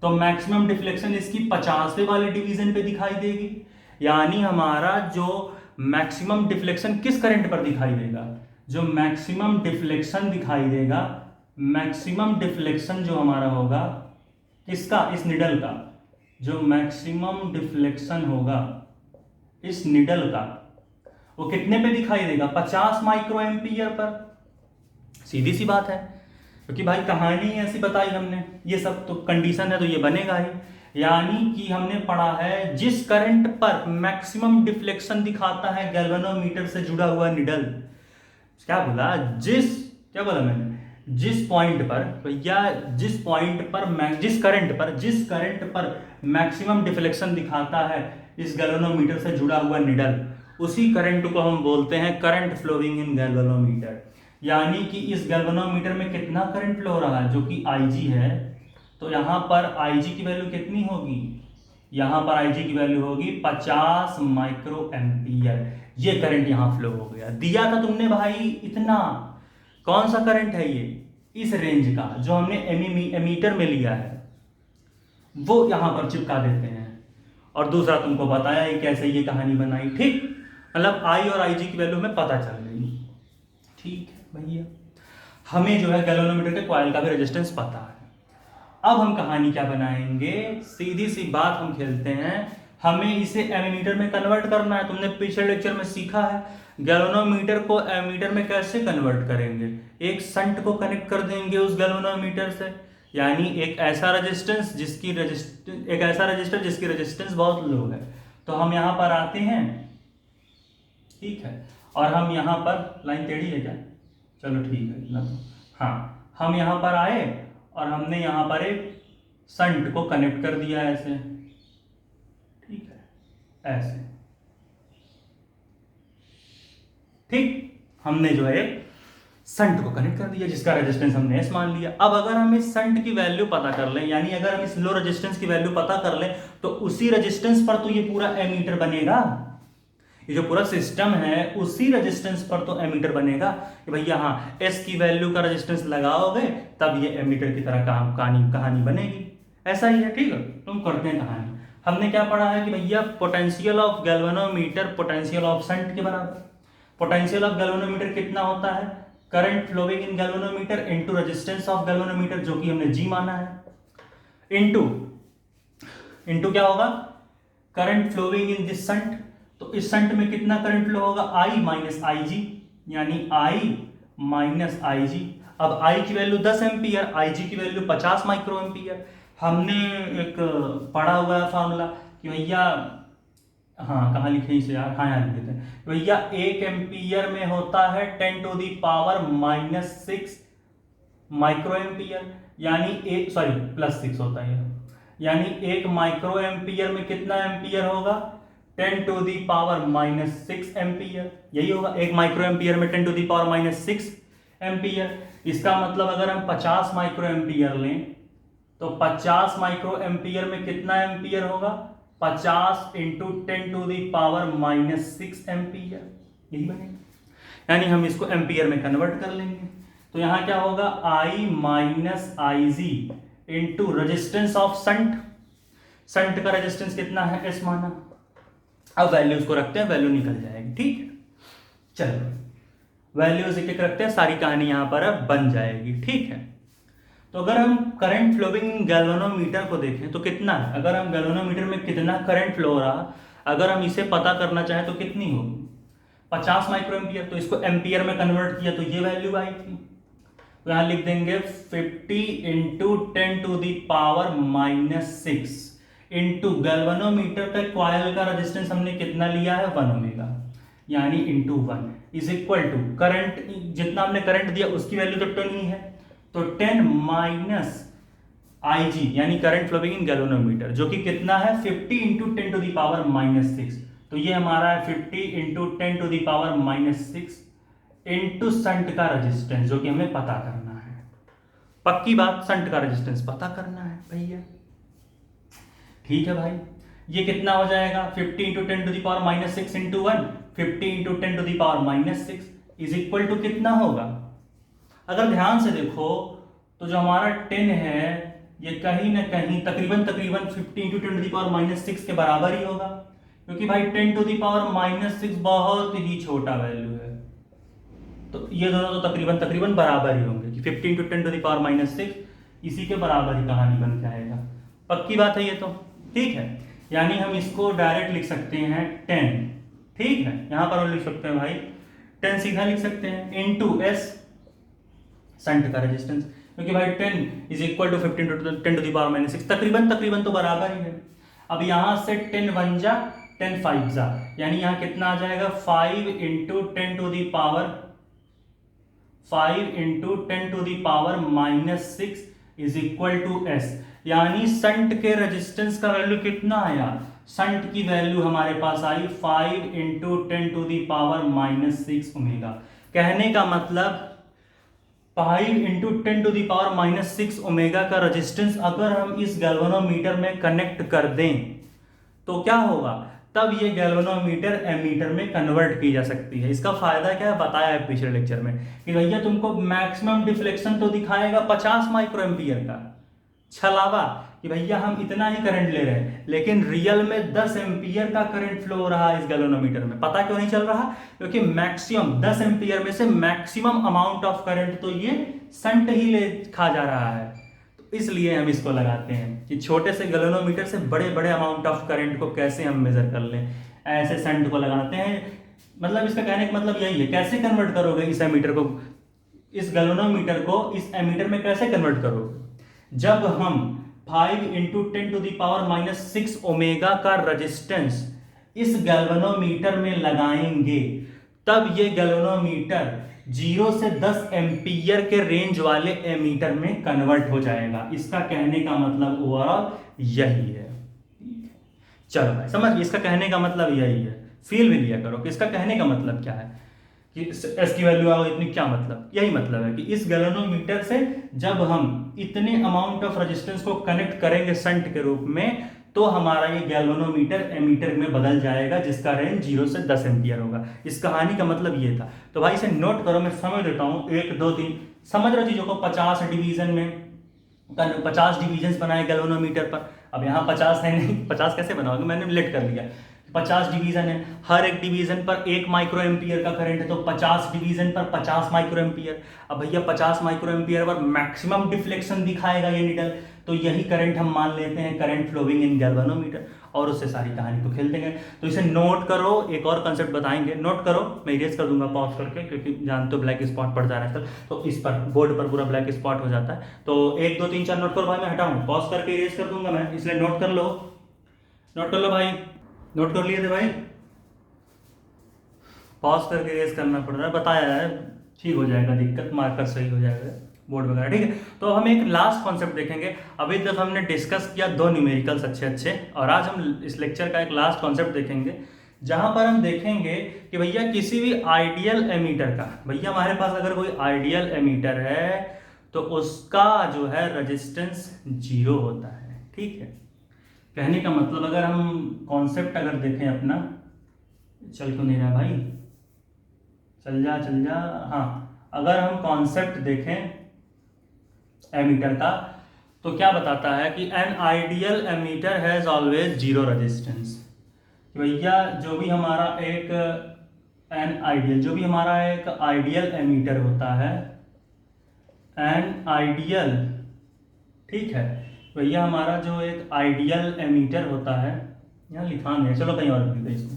तो मैक्सिमम डिफ्लेक्शन इसकी 50वें वाले डिवीजन पे दिखाई देगी। यानी हमारा जो मैक्सिमम डिफ्लेक्शन किस करंट पर दिखाई देगा, जो मैक्सिमम डिफ्लेक्शन दिखाई देगा, मैक्सिमम डिफ्लेक्शन जो हमारा होगा किसका, इस निडल का, जो मैक्सिमम डिफ्लेक्शन होगा इस निडल का, वो कितने पे दिखाई देगा, 50 माइक्रो एम्पियर पर। सीधी सी बात है, क्योंकि भाई कहानी ऐसी बताई हमने, ये सब तो कंडीशन है तो ये बनेगा ही। यानी कि हमने पढ़ा है जिस करंट पर मैक्सिमम डिफ्लेक्शन दिखाता है गैल्वेनोमीटर से जुड़ा हुआ निडल, क्या बोला, क्या बोला मैंने, जिस पॉइंट पर भैया, जिस पॉइंट पर, जिस करंट पर मैक्सिमम डिफ्लेक्शन दिखाता है इस गैल्वेनोमीटर से जुड़ा हुआ निडल, उसी करंट को हम बोलते हैं करंट फ्लोइंग इन गैल्वेनोमीटर। यानी कि इस गैल्वेनोमीटर में कितना करंट फ्लो हो रहा है, जो कि Ig है, तो यहां पर Ig की वैल्यू कितनी होगी, यहां पर Ig की वैल्यू होगी 50 माइक्रो एम्पियर। ये करंट यहां फ्लो हो गया, दिया था तुमने भाई इतना। कौन सा करंट है ये, इस रेंज का जो हमने एमीटर में लिया है वो यहां पर चिपका देते हैं। और दूसरा तुमको बताया ये कैसे ये कहानी बनाई। ठीक, मतलब I और Ig की वैल्यू हमें पता चल गई। ठीक है भैया, हमें जो है गैल्वेनोमीटर के कॉइल का भी रेजिस्टेंस पता है। अब हम कहानी क्या बनाएंगे, सीधी सी बात हम खेलते हैं, हमें इसे एमीटर में कन्वर्ट करना है। तुमने पिछले लेक्चर में सीखा है गैल्वेनोमीटर को एमीटर में कैसे कन्वर्ट करेंगे, एक शंट को कनेक्ट कर देंगे उस गैल्वेनोमीटर से, यानी एक ऐसा रजिस्टर जिसकी रेजिस्टेंस बहुत लो है। तो हम यहां पर आते हैं, ठीक है, और हम यहां पर, लाइन टेढ़ी है क्या, चलो ठीक है ना, हाँ, हम यहां पर आए और हमने यहां पर एक शंट को कनेक्ट कर दिया ऐसे, ठीक है, ऐसे, ठीक, हमने जो है एक शंट को कनेक्ट कर दिया जिसका रेजिस्टेंस हमने S मान लिया। अब अगर हम इस शंट की वैल्यू पता कर लें, यानी अगर हम इस लो रेजिस्टेंस की वैल्यू पता कर लें, तो उसी रेजिस्टेंस पर तो ये पूरा एमीटर बनेगा। ये जो पूरा सिस्टम है उसी रेजिस्टेंस पर तो एमीटर बनेगा कि भैया हाँ, S की वैल्यू का रेजिस्टेंस लगाओगे तब ये एमीटर की तरह कहानी बनेगी। ऐसा ही है, ठीक है। तुम करते हैं कहानी। हमने क्या पढ़ा है कि भैया potential of galvanometer potential of shunt के बराबर। पोटेंशियल ऑफ गैल्वेनोमीटर कितना होता है, current flowing in galvanometer into resistance of galvanometer, जो कि हमने G माना है, इनटू क्या होगा, current flowing in this shunt. तो इस शंट में कितना करंट फ्लो होगा, I माइनस Ig, यानी I माइनस Ig। अब I की वैल्यू 10 एम्पियर, Ig की वैल्यू 50 माइक्रो एम्पियर। हमने एक पढ़ा हुआ है फॉर्मूला कि भैया, हाँ कहाँ लिखे इसे यार, हाँ यहाँ लिख देते हैं भैया, 1 एम्पियर में होता है 10 to the power -6 micro ampere, यानी +6 होता है, यानी 1 माइक्रो एम्पियर में कितना एम्पियर होगा, 10⁻⁻6 एम्पियर, यही होगा। 1 माइक्रो एम्पियर में 10⁻⁻6 एम्पियर। इसका मतलब अगर हम 50 माइक्रो एम्पियर लें तो 50 माइक्रो एम्पियर में कितना एम्पियर होगा? 50 इंटू 10⁻⁻6 एम्पियर, यही बनेगा। यानी हम इसको एम्पियर में कन्वर्ट कर लेंगे। तो यहां क्या होगा? I minus I G into resistance of shunt. Shunt का रेजिस्टेंस कितना है? एस माना। अब वैल्यूज को रखते हैं, वैल्यू निकल जाएगी। ठीक है, चलो वैल्यूज एक एक रखते हैं, सारी कहानी यहां पर अब बन जाएगी। ठीक है, तो अगर हम करंट फ्लोइंग गैल्वेनोमीटर को देखें तो कितना है? अगर हम गैल्वेनोमीटर में कितना करंट फ्लो हो रहा, अगर हम इसे पता करना चाहें तो कितनी होगी? 50 माइक्रो एम्पियर। तो इसको एम्पियर में कन्वर्ट किया तो ये वैल्यू आई थी। तो यहां लिख देंगे 50 इंटू 10⁻⁻6 इंटू गैल्वेनोमीटर का कॉइल का रेजिस्टेंस हमने कितना लिया है? 1 ओमेगा, यानी into 1 is equal to current, जितना हमने करंट दिया उसकी वैल्यू तो 10 ही है, तो 10 माइनस आई जी यानी करंट फ्लोइंग इन गैल्वेनोमीटर, जो कि कितना है? 50 इंटू 10⁻⁻6। तो ये हमारा है 50 इंटू 10⁻⁻6 इंटू संट का रेजिस्टेंस, जो कि हमें पता करना है। पक्की बात, संट का रेजिस्टेंस पता करना है भैया। ठीक है भाई, ये कितना हो जाएगा? 50 into 10⁻⁻6 into 1, 50 into 10⁻⁻6 is equal to कितना होगा? अगर ध्यान से देखो तो जो हमारा 10 है ये कहीं ना कहीं तकरीबन 50 इंटू 10⁻⁻6 के बराबर ही होगा, क्योंकि भाई 10⁻⁻6 बहुत ही छोटा वैल्यू है। तो ये दोनों तो तकरीबन बराबर ही होंगे कि 50 इंटू 10⁻⁻6 इसी के बराबर ही कहानी बन जाएगा। पक्की बात है ये तो। ठीक है, यानी हम इसको डायरेक्ट लिख सकते हैं 10। ठीक है, यहां पर हम लिख सकते हैं भाई 10 सीधा लिख सकते हैं इंटू एस संट का रेजिस्टेंस, क्योंकि भाई 10 इज इक्वल टू 50 इंटू 10⁻⁻6 तकरीबन तो बराबर ही है। अब यहां से 10 1 जा 10 5 जा, यानी यहां कितना आ जाएगा? 5 into 10⁻⁻6 is equal to S, यानी संट के रेजिस्टेंस का वैल्यू कितना आया? संट की वैल्यू हमारे पास आई 5 इंटू 10⁻⁻6 ओमेगा। कहने का मतलब 5 इंटू 10⁻⁻6 ओमेगा का रेजिस्टेंस अगर हम इस गैल्वेनोमीटर में कनेक्ट कर दें तो क्या होगा? तब ये गैल्वेनोमीटर एमीटर में कन्वर्ट की जा सकती है। इसका फायदा क्या है बताया है पिछले लेक्चर में कि भैया तुमको मैक्सिमम डिफ्लेक्शन तो दिखाएगा 50 माइक्रो एम्पियर का, छलावा कि भैया हम इतना ही करंट ले रहे हैं, लेकिन रियल में 10 एम्पियर का करंट फ्लो हो रहा है इस गैल्वेनोमीटर में। पता क्यों नहीं चल रहा? क्योंकि मैक्सिमम 10 एम्पियर में से मैक्सिमम अमाउंट ऑफ करंट तो ये संट ही ले खा जा रहा है। तो इसलिए हम इसको लगाते हैं कि छोटे से गैल्वेनोमीटर से बड़े बड़े अमाउंट ऑफ करंट को कैसे हम मेजर कर लें, ऐसे संट को लगाते हैं। मतलब इसका कहने का मतलब यही है, कैसे कन्वर्ट करोगे इस एमीटर को, इस गैल्वेनोमीटर को इस एमीटर में कैसे कन्वर्ट करोगे? जब हम 5 इंटू 10⁻⁻6 ओमेगा का रेजिस्टेंस इस गैल्वेनोमीटर में लगाएंगे, तब ये गैल्वेनोमीटर 0 से 10 एम्पियर के रेंज वाले एमीटर में कन्वर्ट हो जाएगा। इसका कहने का मतलब ओवरऑल यही है। चलो भाई समझ गए, इसका कहने का मतलब यही है। फील भी लिया करो कि इसका कहने का मतलब क्या है कि एस की वैल्यू आओ इतनी, क्या मतलब? यही मतलब है कि इस गैल्वेनोमीटर से जब हम इतने अमाउंट ऑफ रेजिस्टेंस को कनेक्ट करेंगे संट के रूप में, तो हमारा ये गैल्वेनोमीटर एमीटर में बदल जाएगा, जिसका रेंज 0 से 10 एम्पियर होगा। इस कहानी का मतलब ये था। तो भाई इसे नोट करो, मैं समझ देता हूँ 1 2 3 समझ रहे चीजों को। 50 डिवीजन में 50 डिवीजन बनाए गैल्वेनोमीटर पर। अब यहाँ 50 है नहीं, 50 कैसे बनाओगे? मैंने लेट कर लिया। 50 डिवीजन है, हर एक डिवीजन पर 1 माइक्रो एम्पियर का करंट है, तो 50 डिवीजन पर 50 माइक्रो एम्पियर। अब भैया 50 micro ampere per maximum deflection दिखाएगा ये नीडल, तो यही करंट हम मान लेते हैं करंट फ्लोइंग इन गैल्वेनोमीटर, और उससे सारी कहानी को खेल देंगे। तो इसे नोट करो, एक और कंसेप्ट बताएंगे, नोट करो। मैं इरेज कर दूंगा पॉज करके, क्योंकि जानते हो ब्लैक स्पॉट पड़ जा रहा है तो इस पर बोर्ड पर पूरा ब्लैक स्पॉट हो जाता है। तो 1 2 3 4 नोट करो भाई, मैं हटाऊँ पॉज करके इरेज कर दूंगा मैं, इसलिए नोट कर लो भाई। नोट कर लिए थे भाई? पॉज करके रेस करना पड़ रहा है, बताया है, ठीक हो जाएगा, दिक्कत मार्कर सही हो जाएगा। बोर्ड वगैरह, ठीक है। तो हम एक लास्ट कॉन्सेप्ट देखेंगे। अभी तक हमने डिस्कस किया 2 न्यूमेरिकल्स अच्छे अच्छे, और आज हम इस लेक्चर का एक लास्ट कॉन्सेप्ट देखेंगे जहां पर हम देखेंगे कि भैया किसी भी आइडियल एमीटर का, भैया हमारे पास अगर कोई आइडियल एमीटर है तो उसका जो है रेजिस्टेंस 0 होता है, ठीक है। कहने का मतलब अगर हम कॉन्सेप्ट अगर देखें अपना, चल क्यों नहीं रहा भाई, चल जा, हाँ, अगर हम कॉन्सेप्ट देखें एमीटर का तो क्या बताता है कि an ideal ammeter has always 0 resistance. भैया जो भी हमारा एक जो भी हमारा एक आइडियल एमीटर होता है, एन आइडियल, ठीक है, भैया हमारा जो एक आइडियल एमीटर होता है, यहाँ लिखा नहीं है, चलो कहीं और लिख देते इसको,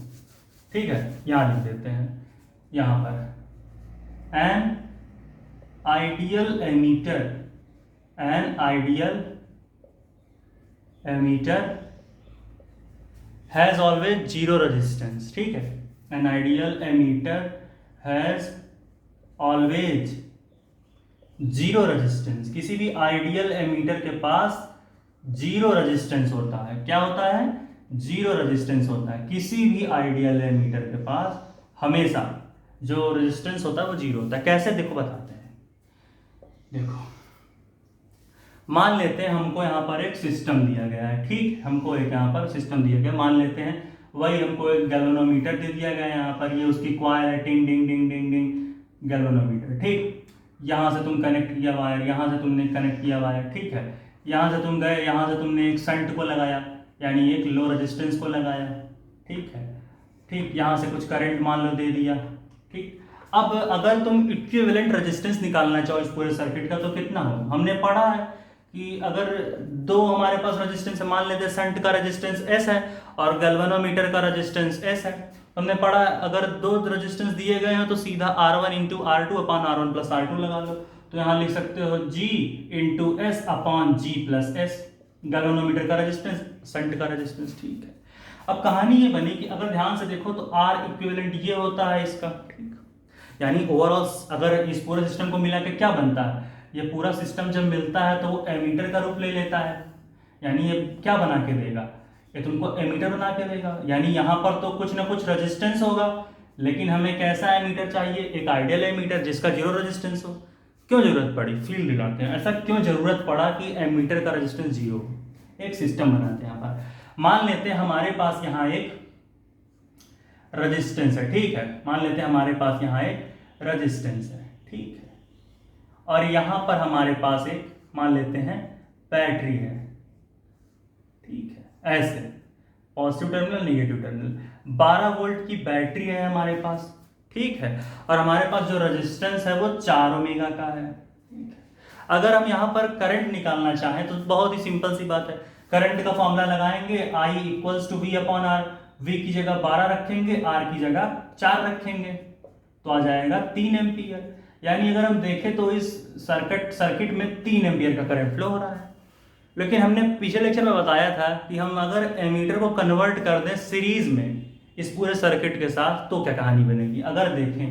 ठीक है, यहाँ लिख देते हैं, यहाँ पर an ideal ammeter, an ideal ammeter has always 0 resistance, ठीक है। An ideal ammeter has always 0 resistance. किसी भी आइडियल एमीटर के पास 0 रेजिस्टेंस होता है। क्या होता है? 0 रेजिस्टेंस होता है। किसी भी आइडियल एमीटर के पास हमेशा जो रेजिस्टेंस होता है वो 0 होता है। कैसे? देखो बताते हैं। देखो, मान लेते हैं हमको यहाँ पर एक सिस्टम दिया गया है, ठीक, हमको एक यहाँ पर सिस्टम दिया गया, मान लेते हैं वही हमको एक गैल्वेनोमीटर दे दिया गया है, यहाँ पर ये उसकी कॉइल है, टिंग डिंग डिंग डिंग डिंग गैल्वेनोमीटर, ठीक। यहाँ से तुम कनेक्ट किया वायर, यहाँ से तुमने कनेक्ट किया वायर, ठीक है। यहाँ से तुम गए, यहाँ से तुमने एक शंट को लगाया, यानी एक लो रेजिस्टेंस को लगाया, ठीक है, ठीक। यहाँ से कुछ करंट मान लो दे दिया, ठीक। अब अगर तुम इक्विवेलेंट रेजिस्टेंस निकालना चाहो इस पूरे सर्किट का तो कितना हो? हमने पढ़ा है कि अगर दो हमारे पास रेजिस्टेंस है, मान लेते हैं शंट का रेजिस्टेंस S है और गैल्वेनोमीटर का रेजिस्टेंस S है। हमने पढ़ा अगर दो रेजिस्टेंस दिए गए हैं तो सीधा R1 into R2 upon R1 plus R2 लगा लो, तो यहाँ लिख सकते हो G into S upon G plus S, galvanometer का रेजिस्टेंस, शंट का रेजिस्टेंस, ठीक है। अब कहानी ये बनी कि अगर ध्यान से देखो तो R इक्विवेलेंट ये होता है इसका, ठीक, यानी ओवरऑल अगर इस पूरे सिस्टम को मिला के क्या बनता है, ये पूरा सिस्टम जब मिलता है तो वो एमीटर का रूप ले लेता है, यानी ये क्या बना के देगा, ये तुमको एमीटर बना के देगा। यानी यहाँ पर तो कुछ ना कुछ रेजिस्टेंस होगा, लेकिन हमें कैसा एमीटर चाहिए? एक आइडियल एमीटर जिसका 0 रेजिस्टेंस हो। क्यों जरूरत पड़ी? फील्ड दिखाते हैं, ऐसा क्यों जरूरत पड़ा कि एमीटर का रेजिस्टेंस 0 हो? एक सिस्टम बनाते हैं यहाँ पर। मान लेते हैं हमारे पास यहाँ एक रेजिस्टेंस है, ठीक है, मान लेते हैं हमारे पास यहाँ एक रेजिस्टेंस है, ठीक है, और यहां पर हमारे पास एक मान लेते हैं बैटरी है, ठीक है, ऐसे positive terminal negative terminal, 12 volt की बैटरी है हमारे पास, ठीक है, और हमारे पास जो रेजिस्टेंस है वो 4 ओमेगा का है, ठीक है। अगर हम यहां पर करंट निकालना चाहें तो बहुत ही सिंपल सी बात है, करंट का फॉर्मूला लगाएंगे, I equals to V upon R, V की जगह 12 रखेंगे, R की जगह 4 रखेंगे, तो आ जाएगा 3 एम्पियर। यानी अगर हम देखें तो इस सर्किट में 3 एम्पियर का करंट फ्लो हो रहा है। लेकिन हमने पिछले लेक्चर में बताया था कि हम अगर एमीटर को कन्वर्ट कर दें सीरीज में इस पूरे सर्किट के साथ तो क्या कहानी बनेगी। अगर देखें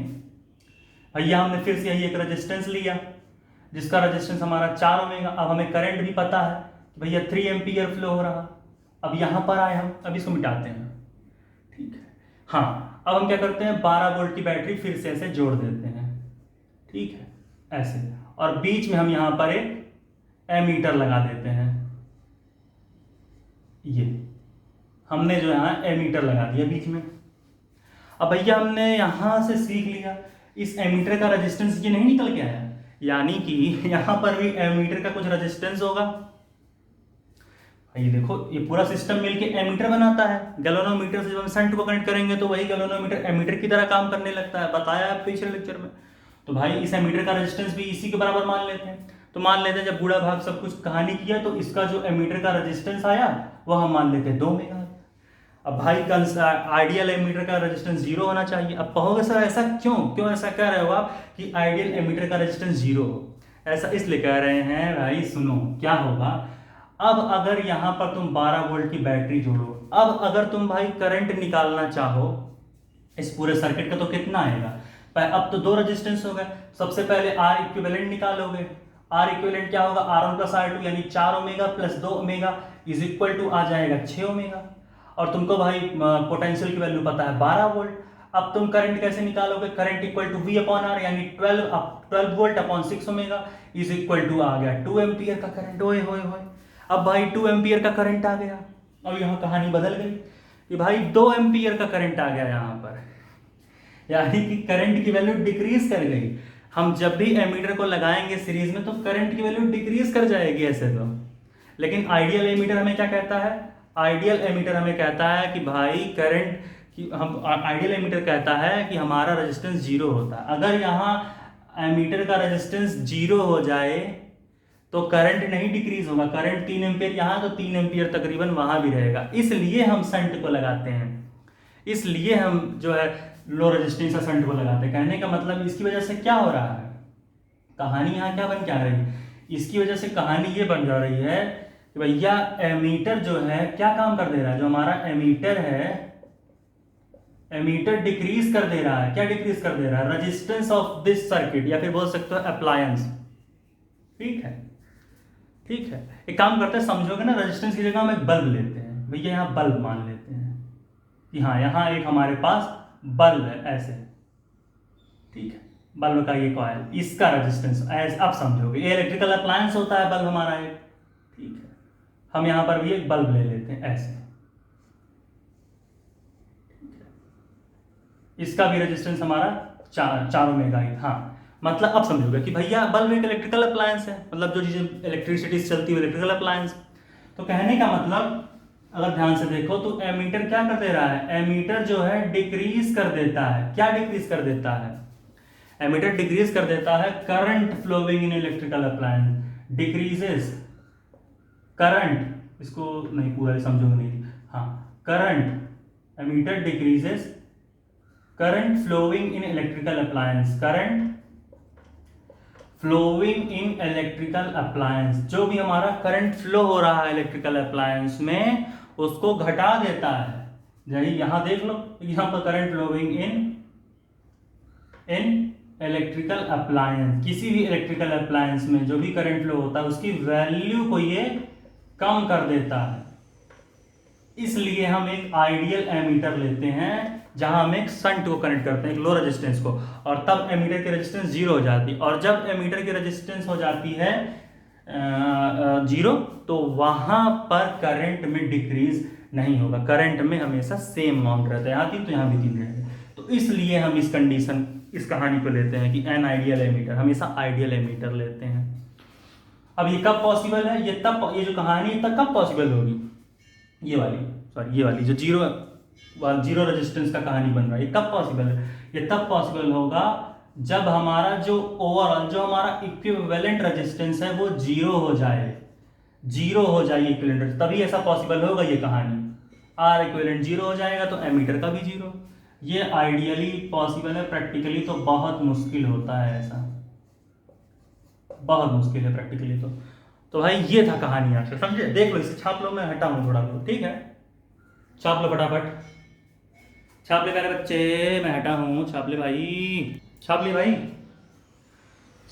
भैया, हमने फिर से यही एक रेजिस्टेंस लिया जिसका रेजिस्टेंस हमारा 4 ओमेगा, अब हमें करंट भी पता है कि भैया 3 एम्पियर फ्लो हो रहा। अब यहाँ पर आए हम, अब इसको मिटाते हैं, ठीक है। हाँ, अब हम क्या करते हैं, 12 वोल्ट की बैटरी फिर से ऐसे जोड़ देते हैं, ठीक है, ऐसे, और बीच में हम यहां पर एक एमीटर लगा देते हैं। ये हमने जो यहां एमीटर लगा दिया बीच में। अब भैया हमने यहां से सीख लिया इस एमीटर का रेजिस्टेंस ये नहीं निकल के आया, यानी कि यहां पर भी एमीटर का कुछ रेजिस्टेंस होगा। ये देखो, ये पूरा सिस्टम मिलके एमीटर बनाता है। गैल्वेनोमीटर से जब हम शंट को कनेक्ट करेंगे तो वही गैल्वेनोमीटर एमीटर की तरह काम करने लगता है, बताया है पिछले लेक्चर में। तो भाई इस एमीटर का रेजिस्टेंस भी इसी के बराबर मान लेते हैं। तो मान लेते हैं जब बूढ़ा भाग सब कुछ कहानी किया तो इसका जो एमीटर का रेजिस्टेंस आया वो हम मान लेते हैं 2 मेगा। अब भाई आइडियल एमीटर का रेजिस्टेंस 0 होना चाहिए। अब कहोगे सर ऐसा क्यों ऐसा कह रहे हो आप कि आइडियल एमीटर का रेजिस्टेंस 0 हो? ऐसा इसलिए कह रहे हैं भाई, सुनो क्या होगा। अब अगर यहाँ पर तुम 12 वोल्ट की बैटरी जोड़ो, अब अगर तुम भाई करंट निकालना चाहो इस पूरे सर्किट का तो कितना आएगा? अब तो 2 रेजिस्टेंस हो गए। सबसे पहले R इक्विवेलेंट निकालोगे, आर इक्विवेलेंट क्या होगा, R1 प्लस R2 यानी 4 omega plus 2 omega is equal to आ जाएगा 6 ओमेगा। और तुमको भाई पोटेंशियल की वैल्यू पता है 12 वोल्ट। अब तुम करंट कैसे निकालोगे, current equal to V upon R यानी 12 volt upon 6 omega is equal to आ गया 2 एम्पियर का करंट। ओए होए होए, अब भाई 2 एम्पियर का करंट आ गया। अब यहाँ कहानी बदल गई कि भाई 2 एम्पियर का करंट आ गया यहाँ पर, यानी कि करंट की वैल्यू डिक्रीज कर गई। हम जब भी एमीटर को लगाएंगे सीरीज में तो करंट की वैल्यू डिक्रीज कर जाएगी ऐसे तो। लेकिन आइडियल एमीटर हमें क्या कहता है, आइडियल एमीटर हमें कहता है कि भाई करंट की, हम आइडियल एमीटर कहता है कि हमारा रेजिस्टेंस जीरो होता है। अगर यहाँ एमीटर का रेजिस्टेंस जीरो हो जाए तो करंट नहीं डिक्रीज होगा, करंट 3 एम्पियर यहाँ तो 3 एम्पियर तकरीबन वहां भी रहेगा। इसलिए हम शंट को लगाते हैं, इसलिए हम जो है लो रेजिस्टेंस शंट को लगाते हैं। कहने का मतलब इसकी वजह से क्या हो रहा है, कहानी यहाँ क्या बन के आ रही है, इसकी वजह से कहानी ये बन जा रही है कि भैया एमीटर जो है क्या काम कर दे रहा है, जो हमारा एमीटर है, एमीटर डिक्रीज कर दे रहा है। क्या डिक्रीज कर दे रहा है, रेजिस्टेंस ऑफ दिस सर्किट, या फिर बोल सकते हो अप्लायंस। ठीक है, ठीक है, एक काम करते हैं, समझोगे ना, रेजिस्टेंस की जगह हम एक बल्ब लेते हैं। भैया यहाँ बल्ब मान लेते हैं कि हाँ यहाँ एक हमारे पास बल्ब है ऐसे, ठीक है, बल्ब का ये कॉइल, इसका रेजिस्टेंस ऐसे आप समझोगे, ये इलेक्ट्रिकल अप्लायंस होता है बल्ब हमारा एक, ठीक है। हम यहाँ पर भी एक बल्ब ले लेते हैं ऐसे, इसका भी रेजिस्टेंस हमारा 4 ओमेगा ही। हाँ, मतलब अब समझोगे कि भैया बल्ब एक इलेक्ट्रिकल अप्लायंस है, मतलब जो चीजें इलेक्ट्रिसिटी से चलती है इलेक्ट्रिकल अप्लायंस। तो कहने का मतलब अगर ध्यान से देखो तो एमीटर क्या कर दे रहा है, एमीटर जो है डिक्रीज कर देता है। क्या डिक्रीज कर देता है, एमीटर डिक्रीज कर देता है current flowing in electrical appliance, decreases current, इसको नहीं पूरा समझोगे नहीं, हाँ, current, ammeter decreases current flowing in electrical appliance, current flowing in electrical appliance, जो भी हमारा करंट फ्लो हो रहा है इलेक्ट्रिकल अप्लायंस में उसको घटा देता है। यही यहां देख लो, यहां पर current flowing in electrical appliance, किसी भी इलेक्ट्रिकल अप्लायंस में जो भी करंट फ्लो होता है उसकी वैल्यू को ये कम कर देता है। इसलिए हम एक आइडियल एमीटर लेते हैं जहां हम एक शंट को कनेक्ट करते हैं, एक लो रेजिस्टेंस को, और तब एमीटर की रेजिस्टेंस जीरो हो जाती है। और जब एमीटर की रेजिस्टेंस हो जाती है जीरो तो वहां पर करंट में डिक्रीज नहीं होगा, करंट में हमेशा सेम अमाउंट रहता है, यहाँ 3 तो यहाँ भी 3 रहेगा। तो इसलिए हम इस कंडीशन, इस कहानी को लेते हैं कि एन आइडियल एमीटर, हमेशा आइडियल एमीटर लेते हैं। अब ये कब पॉसिबल है, ये तब, ये जो कहानी तब कब पॉसिबल होगी, ये वाली, सॉरी ये वाली जो जीरो रेजिस्टेंस का कहानी बन रहा है, ये कब पॉसिबल है, ये तब पॉसिबल होगा जब हमारा जो ओवरऑल, जो हमारा इक्विवेलेंट रेजिस्टेंस है वो जीरो हो जाए, जीरो हो जाए इक्विवेलेंट, तभी ऐसा पॉसिबल होगा ये कहानी। आर इक्विवेलेंट जीरो हो जाएगा तो एमीटर का भी जीरो। ये आइडियली पॉसिबल है, प्रैक्टिकली तो बहुत मुश्किल होता है ऐसा, बहुत मुश्किल है प्रैक्टिकली तो भाई ये था कहानी आपसे, समझे। देख लो, इसे छाप लो, मैं हटाऊं थोड़ा बहुत, ठीक है, छाप लो फटाफट, छाप ले प्यारे बच्चे, मैं हटा हूँ, छाप ले भाई, छाप ले भाई,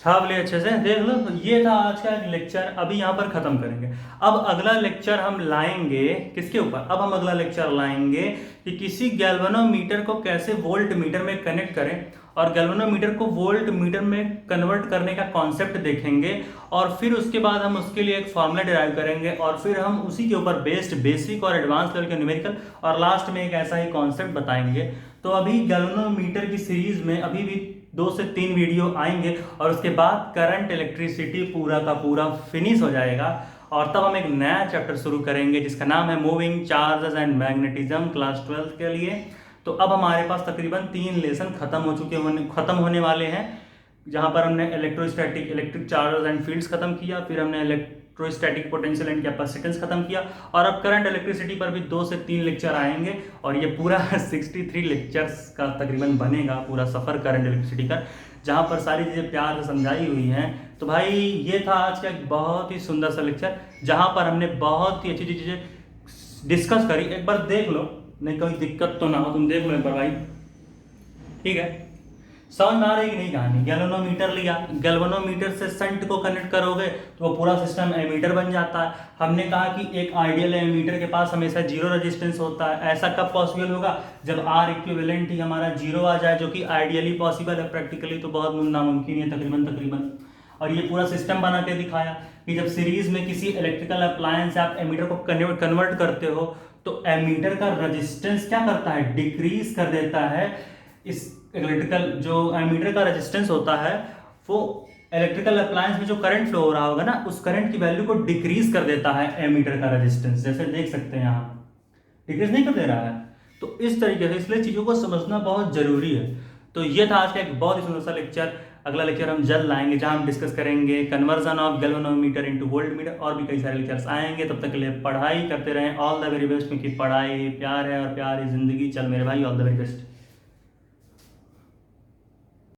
छाप ले अच्छे से। देख लो, तो ये था आज का एक लेक्चर, अभी यहाँ पर खत्म करेंगे। अब अगला लेक्चर हम लाएंगे किसके ऊपर, अब हम अगला लेक्चर लाएंगे कि किसी गैल्वेनोमीटर को कैसे वोल्ट मीटर में कनेक्ट करें, और गैल्वेनोमीटर को वोल्ट मीटर में कन्वर्ट करने का कॉन्सेप्ट देखेंगे, और फिर उसके बाद हम उसके लिए एक फॉर्मूला डिराइव करेंगे, और फिर हम उसी के ऊपर बेस्ड बेसिक और एडवांस लेवल के न्यूमेरिकल, और लास्ट में एक ऐसा ही कॉन्सेप्ट बताएंगे। तो अभी गैल्वेनोमीटर की सीरीज में अभी भी 2 से 3 वीडियो आएंगे, और उसके बाद करंट इलेक्ट्रिसिटी पूरा का पूरा फिनिश हो जाएगा, और तब हम एक नया चैप्टर शुरू करेंगे जिसका नाम है moving charges and magnetism, class 12 के लिए। तो अब हमारे पास तकरीबन 3 लेसन खत्म होने वाले हैं, जहां पर हमने इलेक्ट्रिक चार्जेस एंड फील्ड्स खत्म किया, फिर हमने इलेक्ट्रोस्टैटिक पोटेंशियल एंड कैपेसिटेंस खत्म किया, और अब करंट इलेक्ट्रिसिटी पर भी 2 से 3 लेक्चर आएंगे, और ये पूरा 63 लेक्चर्स का तकरीबन बनेगा पूरा सफ़र करंट इलेक्ट्रिसिटी का, जहाँ पर सारी चीज़ें प्यार से समझाई हुई हैं। तो भाई ये था आज का एक बहुत ही सुंदर सा लेक्चर, जहाँ पर हमने बहुत ही अच्छी चीज़ें डिस्कस करी। एक बार देख लो, नहीं कोई दिक्कत तो ना हो, तुम देख लो एक बार भाई, ठीक है, समझ में आ रही कि नहीं कहानी? गैल्वेनोमीटर लिया, गैल्वेनोमीटर से शंट को कनेक्ट करोगे तो वो पूरा सिस्टम एमीटर बन जाता है। हमने कहा कि एक आइडियल एमीटर के पास हमेशा जीरो रेजिस्टेंस होता है। ऐसा कब पॉसिबल होगा? जब आर इक्विवेलेंट ही हमारा जीरो आ जाए, जो कि आइडियली पॉसिबल है, प्रैक्टिकली तो बहुत नामुमकिन है तकरीबन। और ये पूरा सिस्टम बना के दिखाया कि जब सीरीज में किसी इलेक्ट्रिकल अप्लायंस से आप एमीटर को कन्वर्ट करते हो तो एमीटर का रेजिस्टेंस क्या करता है? डिक्रीज कर देता है। इस इलेक्ट्रिकल जो एमीटर का रेजिस्टेंस होता है वो इलेक्ट्रिकल अप्लायंस में जो करंट फ्लो हो रहा होगा ना, उस करंट की वैल्यू को डिक्रीज कर देता है एमीटर का रेजिस्टेंस। जैसे देख सकते हैं यहाँ डिक्रीज नहीं कर दे रहा है। तो इस तरीके से इसलिए चीज़ों को समझना बहुत जरूरी है। तो ये था आज का एक बहुत ही सुंदर सा लेक्चर। अगला लेक्चर हम जल्द लाएंगे जहां हम डिस्कस करेंगे conversion of galvanometer into voltmeter, और भी कई सारे लेक्चर्स आएंगे। तब तक के लिए पढ़ाई करते रहें। ऑल द वेरी बेस्ट, क्योंकि पढ़ाई प्यार है और प्यार ही जिंदगी। चल मेरे भाई, ऑल द वेरी बेस्ट।